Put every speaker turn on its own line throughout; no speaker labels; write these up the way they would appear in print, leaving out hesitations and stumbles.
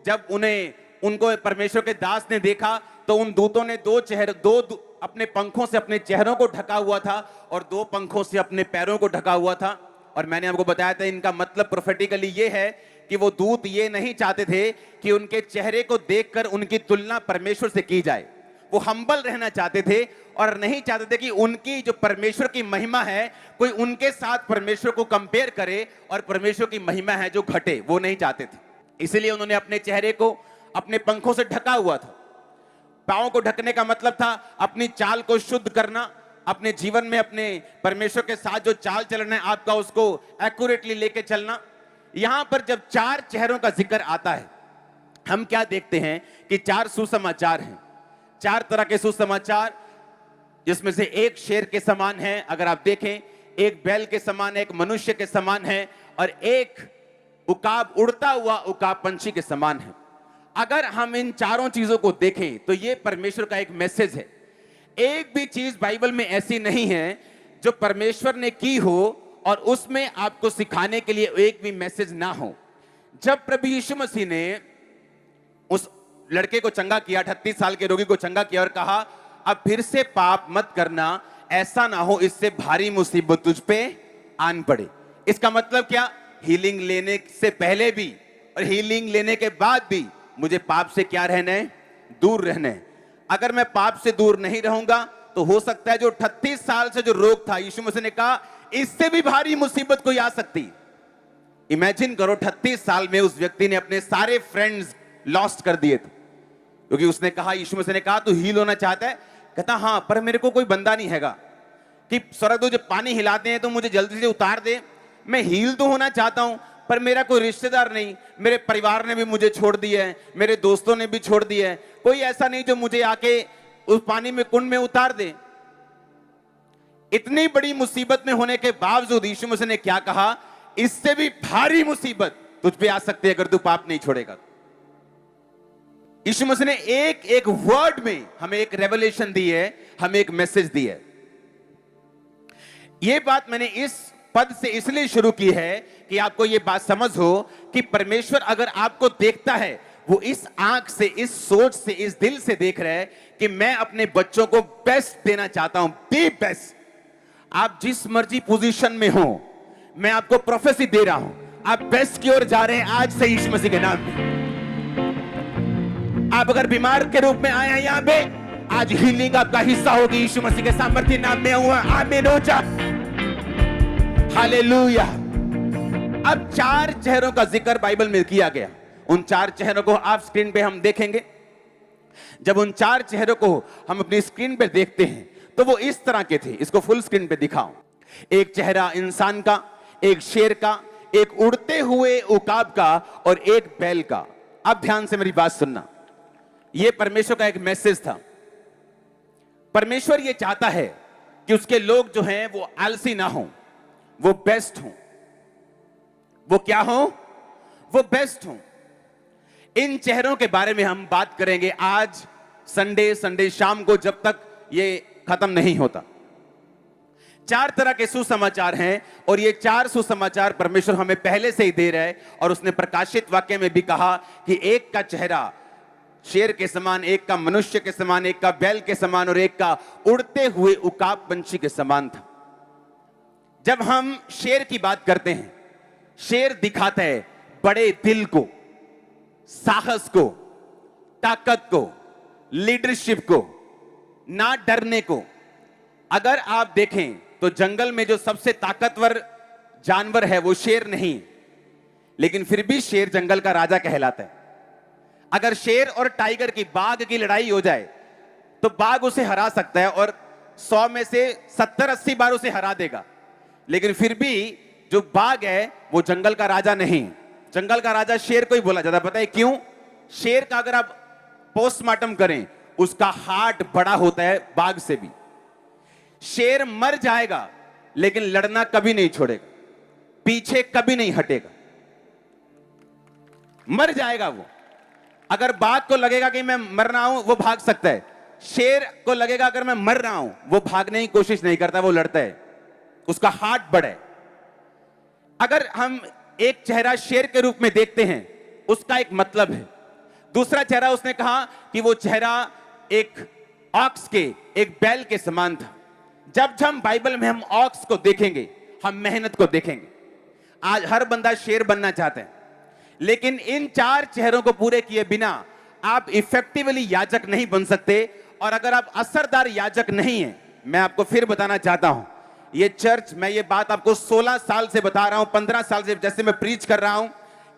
जब उनको परमेश्वर के दास ने देखा तो उन दूतों ने अपने पंखों से अपने चेहरों को ढका हुआ था और 2 पंखों से अपने पैरों को ढका हुआ था। और मैंने आपको बताया था इनका मतलब प्रोफेटिकली ये है कि वो दूत ये नहीं चाहते थे कि उनके चेहरे को देखकर उनकी तुलना परमेश्वर से की जाए। वो हम्बल रहना चाहते थे और नहीं चाहते थे कि उनकी जो परमेश्वर की महिमा है कोई उनके साथ परमेश्वर को कंपेयर करे और परमेश्वर की महिमा है जो घटे, वो नहीं चाहते थे। इसलिए उन्होंने अपने चेहरे को अपने पंखों से ढका हुआ था। पांवों को ढकने का मतलब था अपनी चाल को शुद्ध करना, अपने जीवन में अपने परमेश्वर के साथ जो चाल चलन है आपका उसको एक्यूरेटली लेके चलना। यहां पर जब 4 चेहरों का जिक्र आता है हम क्या देखते हैं कि 4 सुसमाचार हैं, 4 तरह के सुसमाचार, जिसमें से एक शेर के समान है अगर आप देखें, एक बैल के समान है, एक मनुष्य के समान है और एक उकाब, उड़ता हुआ उकाब पंछी के समान है। अगर हम इन चारों चीजों को देखें तो ये परमेश्वर का एक मैसेज है। एक भी चीज बाइबल में ऐसी नहीं है जो परमेश्वर ने की हो और उसमें आपको सिखाने के लिए एक भी मैसेज ना हो। जब प्रभु यीशु मसीह ने उस लड़के को चंगा किया, 38 साल के रोगी को चंगा किया और कहा अब फिर से पाप मत करना, ऐसा ना हो इससे भारी मुसीबत तुझ पे आन पड़े। इसका मतलब क्या? हीलिंग लेने से पहले भी और हीलिंग लेने के बाद भी मुझे पाप से क्या रहना है? दूर रहना है। अगर मैं पाप से दूर नहीं रहूंगा तो हो सकता है जो 38 साल से जो रोग था, यीशु मसीह ने कहा इससे भी भारी मुसीबत कोई आ सकती। इमेजिन करो 38 साल में उस व्यक्ति ने अपने सारे फ्रेंड्स लॉस्ट कर दिए थे, क्योंकि उसने कहा, यीशु मसीह ने कहा तू हील होना चाहता है? कहता हाँ, पर मेरे को कोई बंदा नहीं हैगा कि स्वर्गदूत जब पानी हिलाते हैं तो मुझे जल्दी से उतार दे। मैं हील तो होना चाहता हूं पर मेरा कोई रिश्तेदार नहीं, मेरे परिवार ने भी मुझे छोड़ दिया है, मेरे दोस्तों ने भी छोड़ दिया है, कोई ऐसा नहीं जो मुझे आके उस पानी में, कुंड में उतार दे। इतनी बड़ी मुसीबत में होने के बावजूद यीशु मसीह ने क्या कहा? इससे भी भारी मुसीबत तुझ पे आ सकती है अगर तू पाप नहीं छोड़ेगा। यीशु मसीह ने एक एक वर्ड में हमें एक रेवलेशन दी है, हमें एक मैसेज दी है। यह बात मैंने इस पद से इसलिए शुरू की है कि आपको यह बात समझ हो कि परमेश्वर अगर आपको देखता है वो इस आंख से, इस सोच से, इस दिल से देख रहा है कि मैं अपने बच्चों को बेस्ट देना चाहता हूं, बी बेस्ट। आप जिस मर्जी पोजीशन में हो, मैं आपको प्रोफेसी दे रहा हूं, आप बेस्ट की ओर जा रहे हैं आज से यीशु मसीह के नाम में। आप अगर बीमार के रूप में आए हैं यहां पे, आज हीलिंग आपका हिस्सा होगी यीशु मसीह के सामर्थ्य नाम में हुआ। आमीन हो जा, हालेलुया। अब 4 चेहरों का जिक्र बाइबल में किया गया। उन 4 चेहरों को आप स्क्रीन पे हम देखेंगे। जब उन 4 चेहरों को हम अपनी स्क्रीन पे देखते हैं तो वो इस तरह के थे। इसको फुल स्क्रीन पे दिखाओ। एक चेहरा इंसान का, एक शेर का, एक उड़ते हुए उकाब का और एक बैल का। अब ध्यान से मेरी बात सुनना, यह परमेश्वर का एक मैसेज था। परमेश्वर यह चाहता है कि उसके लोग जो हैं वो आलसी ना हो, वो बेस्ट हो। वो क्या हो? वो बेस्ट हो। इन चेहरों के बारे में हम बात करेंगे आज संडे शाम को, जब तक ये खत्म नहीं होता। 4 तरह के सुसमाचार हैं और ये 4 सुसमाचार परमेश्वर हमें पहले से ही दे रहा है। और उसने प्रकाशित वाक्य में भी कहा कि एक का चेहरा शेर के समान, एक का मनुष्य के समान, एक का बैल के समान और एक का उड़ते हुए उकाब पंछी के समान था। जब हम शेर की बात करते हैं, शेर दिखाता है बड़े दिल को, साहस को, ताकत को, लीडरशिप को, ना डरने को। अगर आप देखें तो जंगल में जो सबसे ताकतवर जानवर है वो शेर नहीं, लेकिन फिर भी शेर जंगल का राजा कहलाता है। अगर शेर और टाइगर की, बाघ की लड़ाई हो जाए तो बाघ उसे हरा सकता है और 100 में से 70-80 बार उसे हरा देगा, लेकिन फिर भी जो बाघ है वो जंगल का राजा नहीं। जंगल का राजा शेर को ही बोला जाता है। पता है क्यों? शेर का अगर आप पोस्टमार्टम करें, उसका हार्ट बड़ा होता है बाघ से भी। शेर मर जाएगा लेकिन लड़ना कभी नहीं छोड़ेगा, पीछे कभी नहीं हटेगा, मर जाएगा वो। अगर बाघ को लगेगा कि मैं मर रहा हूं, वो भाग सकता है। शेर को लगेगा अगर मैं मर रहा हूं, वो भागने की कोशिश नहीं करता, वो लड़ता है, उसका हार्ट बड़ा है। अगर हम एक चेहरा शेर के रूप में देखते हैं, उसका एक मतलब है। दूसरा चेहरा उसने कहा कि वो चेहरा एक ऑक्स के, एक बैल के समान था। जब हम बाइबल में हम ऑक्स को देखेंगे, हम मेहनत को देखेंगे। आज हर बंदा शेर बनना चाहता है, लेकिन इन 4 चेहरों को पूरे किए बिना आप इफेक्टिवली याजक नहीं बन सकते। और अगर आप असरदार याजक नहीं हैं, मैं आपको फिर बताना चाहता हूं, ये चर्च, मैं ये बात आपको 16 साल से बता रहा हूं, 15 साल से जैसे मैं प्रीच कर रहा हूं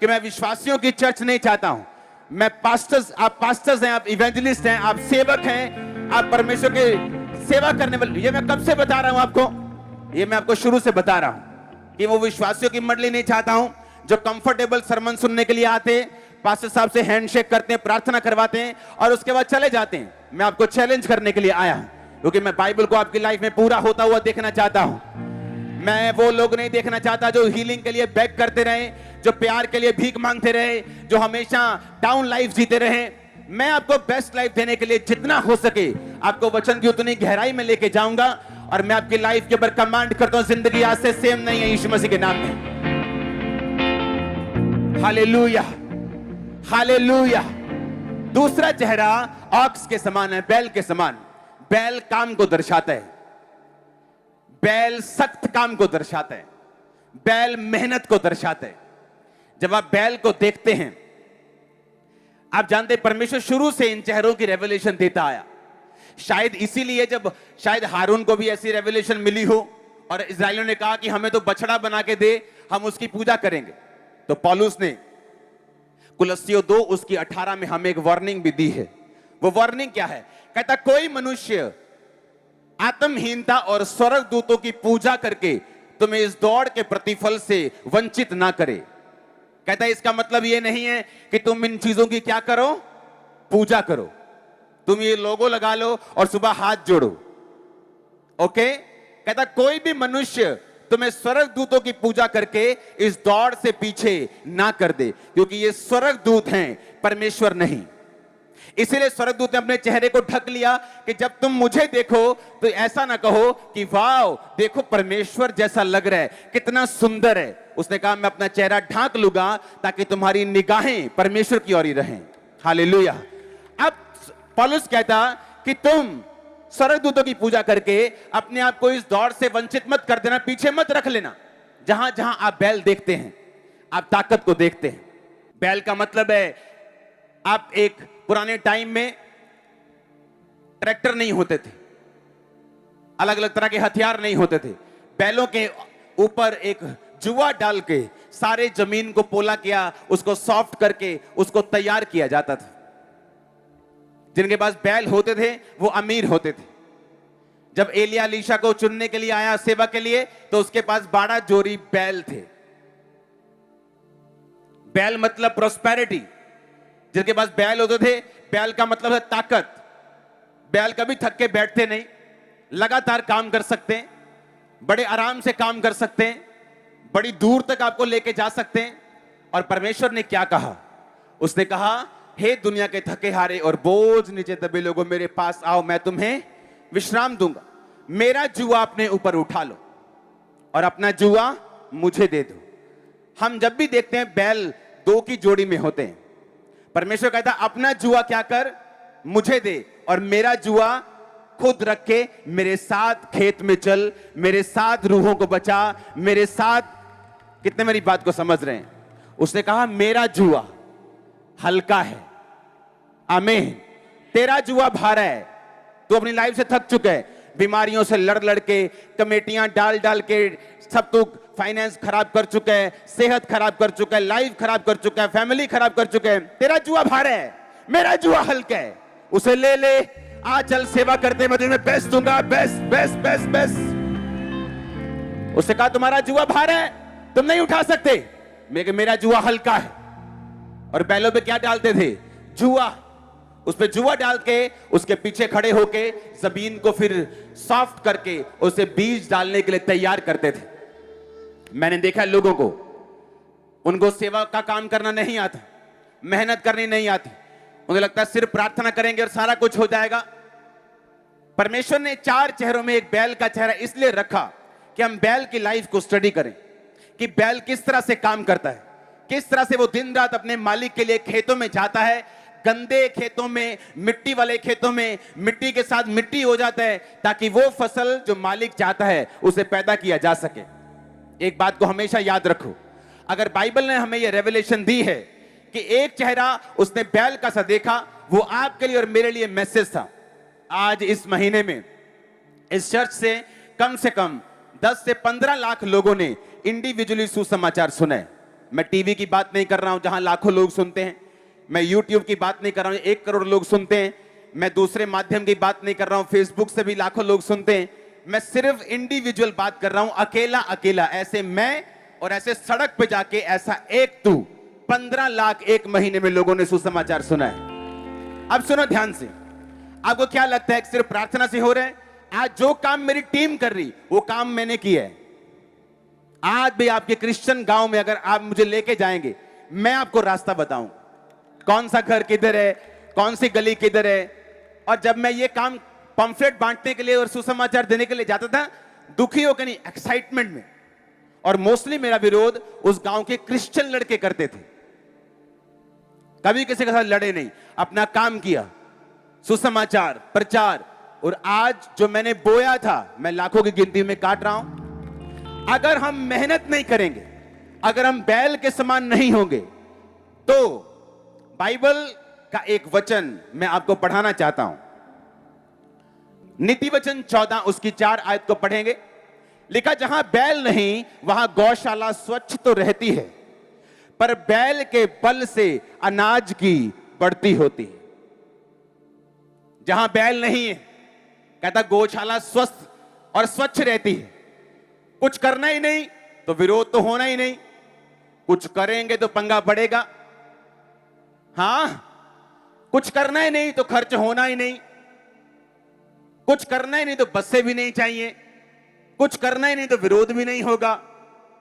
कि मैं विश्वासियों की चर्च नहीं चाहता हूं। मैं पास्टर्स, आप पास्टर्स हैं, आप इवेंजलिस्ट हैं, आप सेवक हैं, आप परमेश्वर के सेवा करने वाले, ये मैं कब से बता रहा हूं आपको, ये मैं आपको शुरू से बता रहा हूं कि वो विश्वासियों की मंडली नहीं चाहता हूं जो कंफर्टेबल सरमन सुनने के लिए आते हैं, पास्टर साहब से हैंडशेक करते हैं, प्रार्थना करवाते हैं और उसके बाद चले जाते हैं। मैं आपको चैलेंज करने के लिए आया हूं, क्योंकि मैं बाइबल को आपकी लाइफ में पूरा होता हुआ देखना चाहता हूं। मैं वो लोग नहीं देखना चाहता जो हीलिंग के लिए बैक करते रहे, जो प्यार के लिए भीख मांगते रहे, जो हमेशा डाउन लाइफ जीते रहे। मैं आपको बेस्ट लाइफ देने के लिए जितना हो सके आपको वचन की उतनी गहराई में लेके जाऊंगा। और मैं आपकी लाइफ के ऊपर कमांड करता हूं, जिंदगी आज से सेम नहीं है यीशु मसीह के नाम में। Hallelujah, hallelujah. दूसरा चेहरा ऑक्स के समान है, बैल के समान। बैल काम को दर्शाता है, बैल सख्त काम को दर्शाता है, बैल मेहनत को दर्शाता है। जब आप बैल को देखते हैं, आप जानते हैं परमेश्वर शुरू से इन चेहरों की रेवलेशन देता आया। शायद इसीलिए जब शायद हारून को भी ऐसी रेवलेशन मिली हो और इस्राएलियों ने कहा कि हमें तो बछड़ा बना के दे, हम उसकी पूजा करेंगे, तो पौलुस ने कुलस्सियों 2 उसकी 18 में हमें एक वार्निंग भी दी है। वो वार्निंग क्या है? कहता कोई मनुष्य आत्महीनता और स्वर्गदूतों की पूजा करके तुम्हें इस दौड़ के प्रतिफल से वंचित ना करे। कहता है इसका मतलब ये नहीं है कि तुम इन चीजों की क्या करो, पूजा करो, तुम ये लोगो लगा लो और सुबह हाथ जोड़ो, ओके। कहता कोई भी मनुष्य तुम्हें स्वर्गदूतों की पूजा करके इस दौड़ से पीछे ना कर दे, क्योंकि ये स्वर्गदूत हैं, परमेश्वर नहीं। इसीलिए स्वर्गदूत ने अपने चेहरे को ढक लिया कि जब तुम मुझे देखो तो ऐसा ना कहो कि वाओ देखो परमेश्वर जैसा लग रहा है, कितना सुंदर है। उसने कहा मैं अपना चेहरा ढांक लूंगा ताकि तुम्हारी निगाहें परमेश्वर की ओर ही रहें। हालेलुया। अब पौलुस कहता कि तुम स्वर्गदूतों की पूजा करके अपने आप को इस दौड़ से वंचित मत कर देना, पीछे मत रख लेना। जहां जहां आप बैल देखते हैं, आप ताकत को देखते हैं। बैल का मतलब है, आप एक पुराने टाइम में ट्रैक्टर नहीं होते थे, अलग अलग तरह के हथियार नहीं होते थे, बैलों के ऊपर एक जुआ डाल के सारे जमीन को पोला किया, उसको सॉफ्ट करके उसको तैयार किया जाता था। जिनके पास बैल होते थे वो अमीर होते थे। जब एलिया एलीशा को चुनने के लिए आया सेवा के लिए, तो उसके पास 12 जोड़ी बैल थे। बैल मतलब प्रोस्पेरिटी। जिनके पास बैल होते थे, बैल का मतलब है ताकत। बैल कभी थक के बैठते नहीं, लगातार काम कर सकते हैं, बड़े आराम से काम कर सकते हैं, बड़ी दूर तक आपको लेके जा सकते हैं। और परमेश्वर ने क्या कहा? उसने कहा हे दुनिया के थके हारे और बोझ नीचे दबे लोगों, मेरे पास आओ, मैं तुम्हें विश्राम दूंगा। मेरा जुआ अपने ऊपर उठा लो और अपना जुआ मुझे दे दो। हम जब भी देखते हैं बैल 2 की जोड़ी में होते हैं, परमेश्वर कहता अपना जुआ क्या कर, मुझे दे, और मेरा जुआ खुद रख के मेरे साथ खेत में चल, मेरे साथ रूहों को बचा, मेरे साथ। कितने मेरी बात को समझ रहे हैं? उसने कहा मेरा जुआ हल्का है, आमीन। तेरा जुआ भारा है, तू अपनी लाइफ से थक चुका है, बीमारियों से लड़ लड़ के, कमेटियां डाल डाल के, सब तू फाइनेंस खराब कर चुका है, सेहत खराब कर चुका है, लाइफ खराब कर चुका है, फैमिली खराब कर चुका है। तेरा जुआ भारा है, मेरा जुआ हल्का है, उसे ले ले, आ चल सेवा करते, मैं तुम्हें बेस्ट दूंगा, बेस्ट बेस्ट बेस्ट बेस्ट। उसने कहा तुम्हारा जुआ भारा है, तुम नहीं उठा सकते, मेरा जुआ हल्का है। और बैलों पे क्या डालते थे? जुआ। उस पे जुआ डाल के उसके पीछे खड़े होके जमीन को फिर सॉफ्ट करके उसे बीज डालने के लिए तैयार करते थे। मैंने देखा लोगों को, उनको सेवा का काम करना नहीं आता, मेहनत करनी नहीं आती, उन्हें लगता है सिर्फ प्रार्थना करेंगे और सारा कुछ हो जाएगा। परमेश्वर ने 4 चेहरों में एक बैल का चेहरा इसलिए रखा कि हम बैल की लाइफ को स्टडी करें कि बैल किस तरह से काम करता है, किस तरह से वो दिन रात अपने मालिक के लिए खेतों में जाता है, गंदे खेतों में, मिट्टी वाले खेतों में मिट्टी के साथ मिट्टी हो जाता है, ताकि वो फसल जो मालिक चाहता है उसे पैदा किया जा सके। एक बात को हमेशा याद रखो, अगर बाइबल ने हमें यह रेवलेशन दी है कि एक चेहरा उसने बैल का सा देखा, वो आपके लिए और मेरे लिए मैसेज था। आज इस महीने में इस चर्च से कम 10 से 15 लाख लोगों ने इंडिविजुअली सुसमाचार सुना है। मैं टीवी की बात नहीं कर रहा हूं जहां लाखों लोग सुनते हैं, मैं यूट्यूब की बात नहीं कर रहा हूं 1 करोड़ लोग सुनते हैं, मैं दूसरे माध्यम की बात नहीं कर रहा हूं फेसबुक से भी लाखों लोग सुनते हैं। मैं सिर्फ इंडिविजुअल बात कर रहा हूं, अकेला अकेला, ऐसे मैं और ऐसे सड़क पे जाके ऐसा एक तू 15 लाख एक महीने में लोगों ने सुसमाचार सुना है। अब सुनो ध्यान से, आपको क्या लगता है कि सिर्फ प्रार्थना से हो रहा है? आज जो काम मेरी टीम कर रही वो काम मैंने किया है। आज भी आपके क्रिश्चियन गांव में अगर आप मुझे लेके जाएंगे, मैं आपको रास्ता बताऊं, कौन सा घर किधर है, कौन सी गली किधर है। और जब मैं ये काम पंफलेट बांटने के लिए और सुसमाचार देने के लिए जाता था, दुखी होकर नहीं, एक्साइटमेंट में। और मोस्टली मेरा विरोध उस गांव के क्रिश्चियन लड़के करते थे। कभी किसी के साथ लड़े नहीं, अपना काम किया, सुसमाचार, प्रचार। और आज जो मैंने बोया था मैं लाखों की गिनती में काट रहा हूं। अगर हम मेहनत नहीं करेंगे, अगर हम बैल के समान नहीं होंगे, तो बाइबल का एक वचन मैं आपको पढ़ाना चाहता हूं। नीति वचन 14 उसकी 4 आयत को पढ़ेंगे। लिखा, जहां बैल नहीं वहां गौशाला स्वच्छ तो रहती है, पर बैल के बल से अनाज की बढ़ती होती है। जहां बैल नहीं है, कहता गौशाला स्वस्थ और स्वच्छ रहती है। कुछ करना ही नहीं तो विरोध तो होना ही नहीं, कुछ करेंगे तो पंगा बढ़ेगा। हां, कुछ करना ही नहीं तो खर्च होना ही नहीं, कुछ करना ही नहीं तो बसें भी नहीं चाहिए, कुछ करना ही नहीं तो विरोध भी नहीं होगा।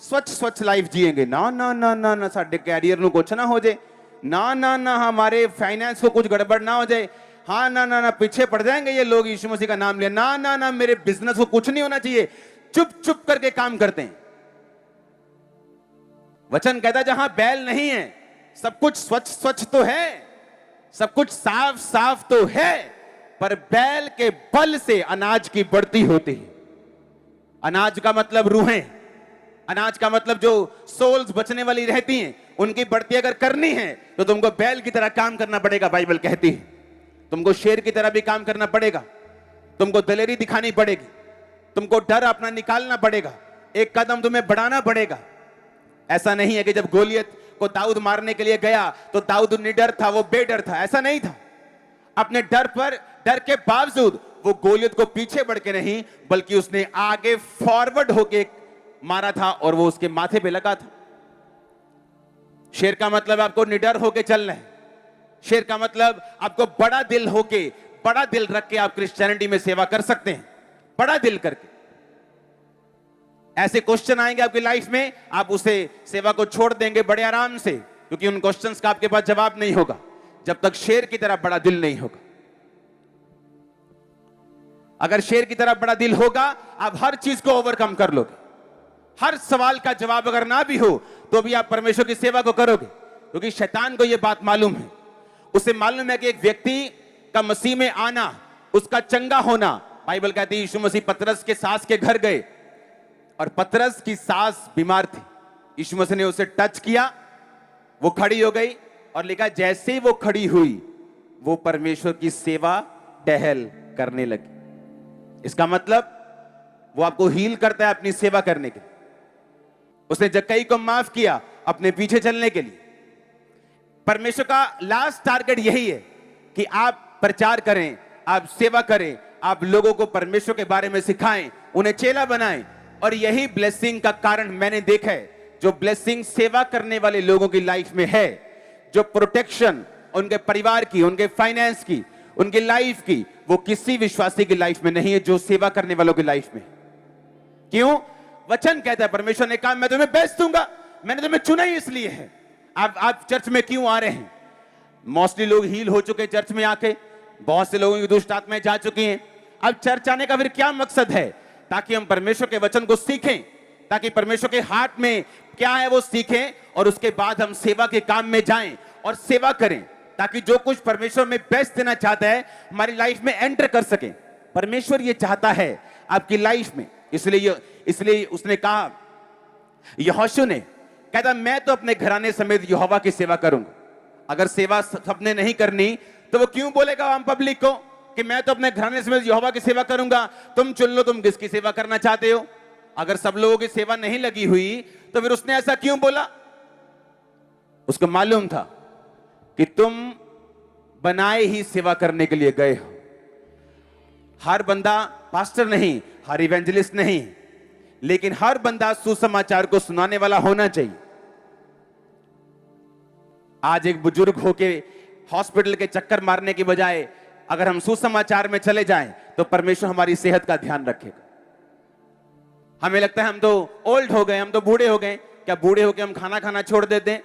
स्वच्छ लाइफ जिएंगे। ना ना ना ना ना, साडे कैरियर ਨੂੰ कुछ ना हो जाए, ना ना ना हमारे फाइनेंस को कुछ गड़बड़ ना हो जाए, हाँ ना ना ना पीछे पड़ जाएंगे ये लोग यीशु मसीह का नाम लिया, ना ना ना मेरे बिजनेस को कुछ नहीं होना चाहिए। चुप चुप करके काम करते हैं। वचन कहता जहां बैल नहीं है, सब कुछ स्वच्छ तो है, सब कुछ साफ तो है, पर बैल के बल से अनाज की बढ़ती होती है। अनाज का मतलब रूहें, अनाज का मतलब जो सोल्स बचने वाली रहती हैं, उनकी बढ़ती अगर करनी है तो तुमको बैल की तरह काम करना पड़ेगा। बाइबल कहती है तुमको शेर की तरह भी काम करना पड़ेगा, तुमको दलेरी दिखानी पड़ेगी, तुमको डर अपना निकालना पड़ेगा, एक कदम तुम्हें बढ़ाना पड़ेगा। ऐसा नहीं है कि जब गोलियत को दाऊद मारने के लिए गया तो दाऊद निडर था, वो बेडर था, ऐसा नहीं था। अपने डर के बावजूद वो गोलियत को पीछे बढ़ के नहीं, बल्कि उसने आगे फॉरवर्ड होके मारा था और वो उसके माथे पे लगा था। शेर का मतलब आपको निडर होके चलना है। शेर का मतलब आपको बड़ा दिल होके, बड़ा दिल रख के आप क्रिश्चियनिटी में सेवा कर सकते हैं, बड़ा दिल करके। ऐसे क्वेश्चन आएंगे आपकी लाइफ में, आप उसे सेवा को छोड़ देंगे बड़े आराम से, क्योंकि उन क्वेश्चंस का आपके पास जवाब नहीं होगा जब तक शेर की तरह बड़ा दिल नहीं होगा। अगर शेर की तरह बड़ा दिल होगा, आप हर चीज को ओवरकम कर लोगे। हर सवाल का जवाब अगर ना भी हो तो भी आप परमेश्वर की सेवा को करोगे, क्योंकि शैतान को यह बात मालूम है। उसे मालूम है कि एक व्यक्ति का मसीह में आना, उसका चंगा होना। बाइबल कहती है यीशु मसीह पतरस के सास के घर गए और पतरस की सास बीमार थी। यीशु मसीह ने उसे टच किया, वो खड़ी हो गई, और लिखा जैसे वो खड़ी हुई वो परमेश्वर की सेवा टहल करने लगी। इसका मतलब वो आपको हील करता है अपनी सेवा करने के लिए। उसने जक्कई को माफ किया अपने पीछे चलने के लिए। परमेश्वर का लास्ट टारगेट यही है कि आप प्रचार करें, आप सेवा करें, आप लोगों को परमेश्वर के बारे में सिखाएं, उन्हें चेला बनाएं। और यही ब्लेसिंग का कारण मैंने देखा है। जो ब्लेसिंग सेवा करने वाले लोगों की लाइफ में है, जो प्रोटेक्शन उनके परिवार की, उनके फाइनेंस की, उनकी लाइफ की, वो किसी विश्वासी की लाइफ में नहीं है जो सेवा करने वालों की लाइफ में। क्यों? वचन कहता है, परमेश्वर ने कहा मैं तुम्हें बेस्ट दूंगा, मैंने तुम्हें चुना ही इसलिए है। आप चर्च में क्यों आ रहे हैं? मोस्टली लोग हील हो चुके हैं चर्च में आके, बहुत से लोगों की दुष्ट आत्माएं जा चुकी हैं। अब चर्च आने का फिर क्या मकसद है? ताकि हम परमेश्वर के वचन को सीखें, ताकि परमेश्वर के हाथ में क्या है वो सीखें, और उसके बाद हम सेवा के काम में जाएं और सेवा करें, ताकि जो कुछ परमेश्वर में बेस्ट देना चाहता है हमारी लाइफ में एंटर कर सके। परमेश्वर ये चाहता है आपकी लाइफ में। इसलिए उसने कहा, यहोशू ने कहता, मैं तो अपने घराने समेत यहोवा की सेवा करूंगा। अगर सेवा सबने नहीं करनी तो वो क्यों बोलेगा आम पब्लिक को कि मैं तो अपने घराने समेत यहोवा की सेवा करूंगा? तुम चुन लो तुम किसकी सेवा करना चाहते हो। अगर सब लोगों की सेवा नहीं लगी हुई तो फिर उसने ऐसा क्यों बोला? उसको मालूम था कि तुम बनाए ही सेवा करने के लिए गए हो। हर बंदा पास्टर नहीं, हर इवेंजलिस्ट नहीं, लेकिन हर बंदा सुसमाचार को सुनाने वाला होना चाहिए। आज एक बुजुर्ग होके हॉस्पिटल के चक्कर मारने की बजाय अगर हम सुसमाचार में चले जाएं तो परमेश्वर हमारी सेहत का ध्यान रखेगा। हमें लगता है हम तो ओल्ड हो गए, हम तो बूढ़े हो गए। क्या बूढ़े होके हम खाना खाना छोड़ देते हैं?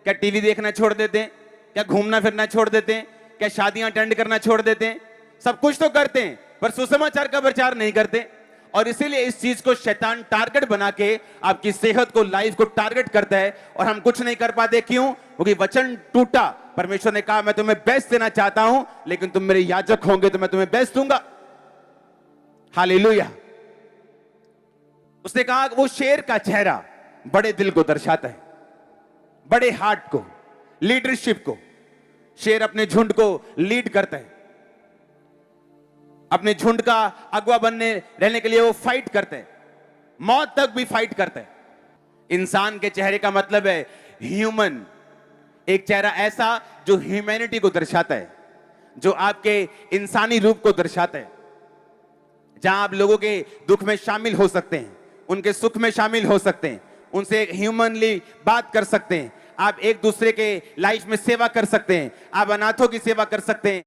क्या टीवी देखना छोड़ देते हैं? क्या घूमना फिरना छोड़ देते हैं? क्या शादियां अटेंड करना छोड़ देते हैं? सब कुछ तो करते हैं पर सुसमाचार का प्रचार नहीं करते। और इसीलिए इस चीज को शैतान टारगेट बना के आपकी सेहत को, लाइफ को टारगेट करता है और हम कुछ नहीं कर पाते। क्यों? क्योंकि वचन टूटा। परमेश्वर ने कहा मैं तुम्हें बेस्ट देना चाहता हूं, लेकिन तुम मेरे याजक होंगे तो मैं तुम्हें बेस्ट दूंगा। हालेलुया। उसने कहा वो शेर का चेहरा बड़े दिल को दर्शाता है, बड़े हार्ट को, लीडरशिप को। शेर अपने झुंड को लीड करता है, अपने झुंड का अगवा बनने रहने के लिए वो फाइट करते हैं, मौत तक भी फाइट करते हैं। इंसान के चेहरे का मतलब है ह्यूमन, एक चेहरा ऐसा जो ह्यूमैनिटी को दर्शाता है, जो आपके इंसानी रूप को दर्शाता है, जहां आप लोगों के दुख में शामिल हो सकते हैं, उनके सुख में शामिल हो सकते हैं, उनसे ह्यूमनली बात कर सकते हैं, आप एक दूसरे के लाइफ में सेवा कर सकते हैं, आप अनाथों की सेवा कर सकते हैं।